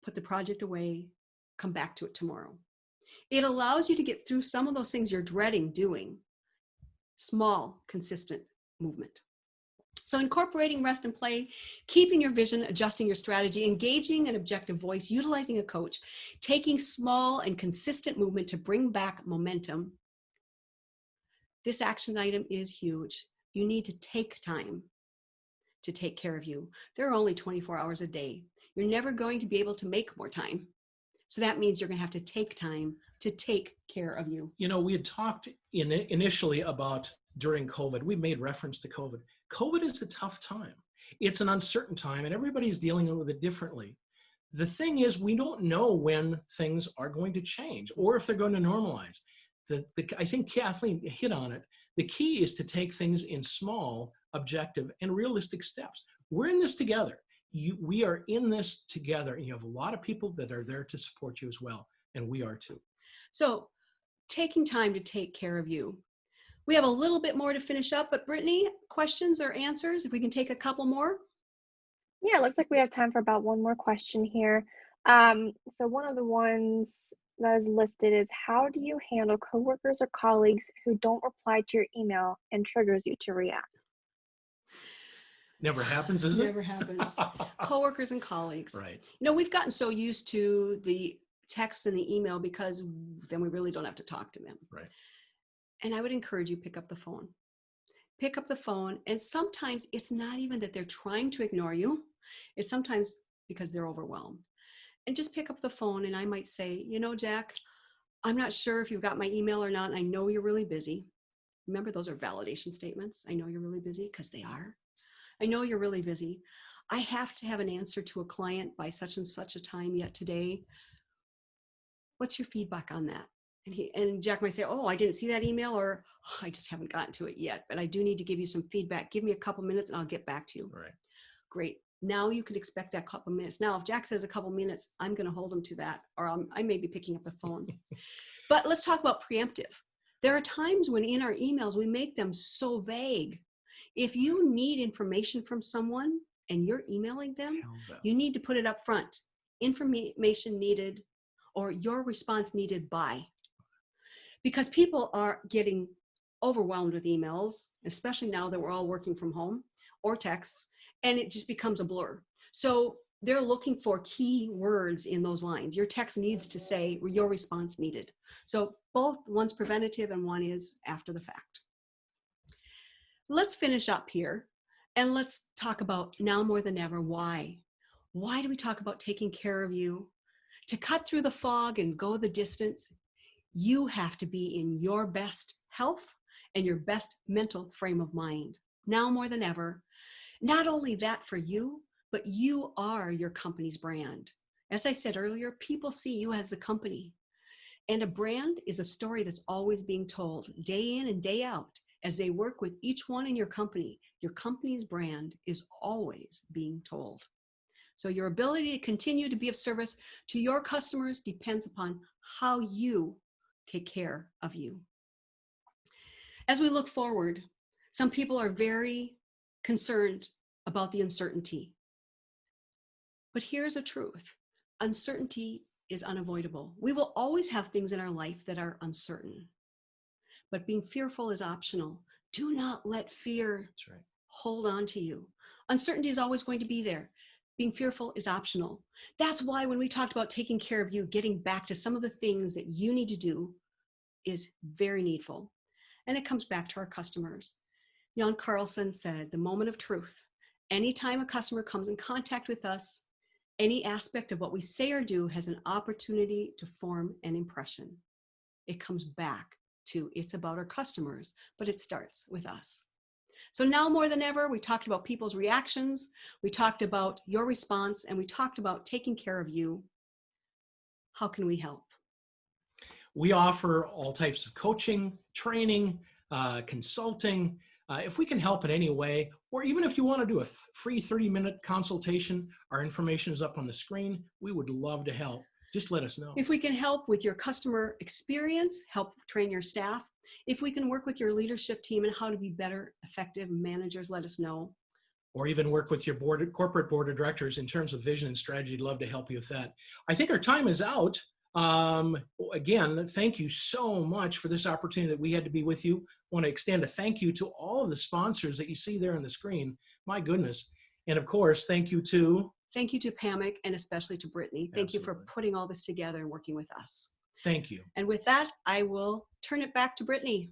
put the project away, come back to it tomorrow. It allows you to get through some of those things you're dreading doing. Small, consistent movement. So incorporating rest and play, keeping your vision, adjusting your strategy, engaging an objective voice, utilizing a coach, taking small and consistent movement to bring back momentum. This action item is huge. You need to take time to take care of you. There are only 24 hours a day. You're never going to be able to make more time. So that means you're going to have to take time to take care of you. You know, we had talked initially about during COVID, we made reference to COVID. COVID is a tough time. It's an uncertain time, and everybody's dealing with it differently. The thing is, we don't know when things are going to change or if they're going to normalize. I think Kathleen hit on it. The key is to take things in small, objective, and realistic steps. We're in this together. We are in this together, and you have a lot of people that are there to support you as well, and we are too. So taking time to take care of you. We have a little bit more to finish up, but Brittany, questions or answers, if we can take a couple more? Yeah, it looks like we have time for about one more question here. So one of the ones that is listed is, how do you handle coworkers or colleagues who don't reply to your email and triggers you to react? Never happens, is it? Never happens. Coworkers and colleagues. Right. You know, we've gotten so used to the text and the email because then we really don't have to talk to them. Right. And I would encourage you, pick up the phone. Pick up the phone. And sometimes it's not even that they're trying to ignore you. It's sometimes because they're overwhelmed. And just pick up the phone, and I might say, you know, Jack, I'm not sure if you've got my email or not. And I know you're really busy. Remember, those are validation statements. I know you're really busy, because they are. I know you're really busy. I have to have an answer to a client by such and such a time yet today. What's your feedback on that? And Jack might say, oh, I didn't see that email, or oh, I just haven't gotten to it yet, but I do need to give you some feedback. Give me a couple minutes and I'll get back to you. Right. Great. Now you can expect that couple minutes. Now, if Jack says a couple minutes, I'm going to hold him to that, or I may be picking up the phone. But let's talk about preemptive. There are times when in our emails, we make them so vague. If you need information from someone and you're emailing them, you need to put it up front. Information needed, or your response needed by. Because people are getting overwhelmed with emails, especially now that we're all working from home, or texts, and it just becomes a blur. So they're looking for key words in those lines. Your text needs to say your response needed. So both, one's preventative and one is after the fact. Let's finish up here and let's talk about, now more than ever, why. Why do we talk about taking care of you? To cut through the fog and go the distance, you have to be in your best health and your best mental frame of mind. Now more than ever. Not only that for you, but you are your company's brand. As I said earlier, people see you as the company. And a brand is a story that's always being told day in and day out. As they work with each one in your company's brand is always being told. So your ability to continue to be of service to your customers depends upon how you take care of you. As we look forward, some people are very concerned about the uncertainty. But here's a truth. Uncertainty is unavoidable. We will always have things in our life that are uncertain. But being fearful is optional. Do not let fear hold on to you. Uncertainty is always going to be there. Being fearful is optional. That's why when we talked about taking care of you, getting back to some of the things that you need to do is very needful. And it comes back to our customers. Jan Carlson said, the moment of truth. Anytime a customer comes in contact with us, any aspect of what we say or do has an opportunity to form an impression. It comes back to it's about our customers, but it starts with us. So now more than ever, we talked about people's reactions, we talked about your response, and we talked about taking care of you. How can we help? We offer all types of coaching, training, consulting. If we can help in any way, or even if you want to do a free 30-minute consultation, our information is up on the screen. We would love to help. Just let us know. If we can help with your customer experience, help train your staff. If we can work with your leadership team and how to be better, effective managers, let us know. Or even work with your corporate board of directors in terms of vision and strategy. I'd love to help you with that. I think our time is out. Again, thank you so much for this opportunity that we had to be with you. I want to extend a thank you to all of the sponsors that you see there on the screen. My goodness. And of course, thank you to PAMIC, and especially to Brittany. Thank you for putting all this together and working with us. Thank you. And with that, I will turn it back to Brittany.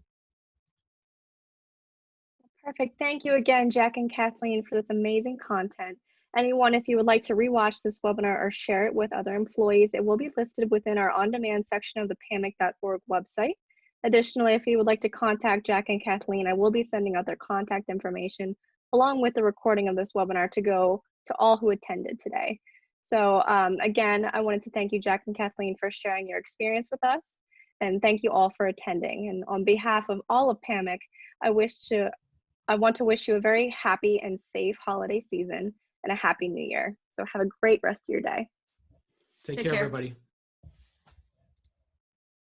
Perfect. Thank you again, Jack and Kathleen, for this amazing content. Anyone, if you would like to rewatch this webinar or share it with other employees, it will be listed within our on-demand section of the PAMIC.org website. Additionally, if you would like to contact Jack and Kathleen, I will be sending out their contact information along with the recording of this webinar to go to all who attended today. So again, I wanted to thank you, Jack and Kathleen, for sharing your experience with us. And thank you all for attending. And on behalf of all of PAMIC, I want to wish you a very happy and safe holiday season and a happy new year. So have a great rest of your day. Take care, everybody.